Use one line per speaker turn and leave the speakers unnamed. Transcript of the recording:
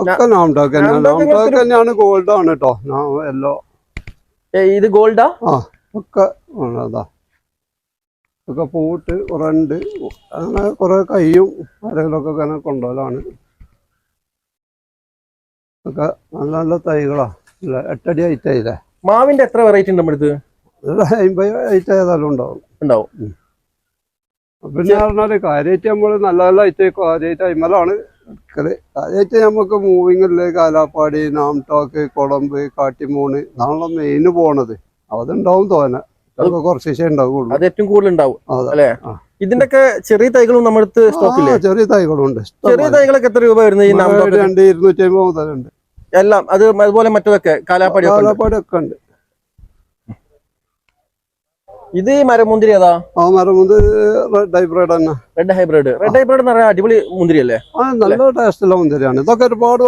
ഒക്കെ നാംടോക്ക് തന്നെയാണ്. ഗോൾഡ് ആണ് കേട്ടോ. യെല്ലോ
ഇത് ഗോൾഡാ?
ആ ഒക്കെ അതാ. ഒക്കെ പൂട്ട് കുറണ്ട് അങ്ങനെ കുറെ കയ്യും ആരെങ്കിലൊക്കെ അങ്ങനെ കൊണ്ടുപോലാണ്. ഒക്കെ നല്ല നല്ല തൈകളാ. 8 അടി ഹൈറ്റ് ആയില്ലേ.
മാവിന്റെ എത്ര വെറൈറ്റി ഉണ്ട് നമ്മുടെ
50 ഹൈറ്റ് ആയതാലും ഉണ്ടാവും. പിന്നെ പറഞ്ഞാല് കാര്യമായിട്ട് നമ്മള് നല്ല നല്ല ഐറ്റ് കാര്യമായിട്ട് അയിമലാണ് എടുക്കല്. കാര്യമായിട്ട് നമുക്ക് മൂവിങ്ങില് കാലാപ്പാടി, നാംടോക്ക്, കൊളമ്പ്, കാട്ടിമൂണ് ഇതാണല്ലോ മെയിന് പോണത്. അതുണ്ടാവും തോന്നെ. അതൊക്കെ കുറച്ചേ ഉണ്ടാവുള്ളൂ.
അത് ഏറ്റവും കൂടുതൽ ഉണ്ടാവും അല്ലേ? ഇതിന്റെ ഒക്കെ ചെറിയ തൈകളും നമ്മുടെ സ്റ്റോക്കില്ലേ?
ചെറിയ തൈകളുണ്ട്.
ചെറിയ തൈകളൊക്കെ എത്ര രൂപ വരുന്നത്?
200-250 മുതലുണ്ട്
എല്ലാം. അത് അതുപോലെ മറ്റതൊക്കെ കാലാപ്പാടി
ഒക്കെ ഉണ്ട്.
ഇത് മരമുന്തിരി ഏതാ?
മരമുന്തിരി റെഡ് ഹൈബ്രിഡ് തന്നെ.
റെഡ് ഹൈബ്രിഡ് എന്ന് പറയാൻ അടിപൊളി മുന്തിരി അല്ലേ?
നല്ല ടേസ്റ്റുള്ള മുന്തിരിയാണ്. ഇതൊക്കെ ഒരുപാട്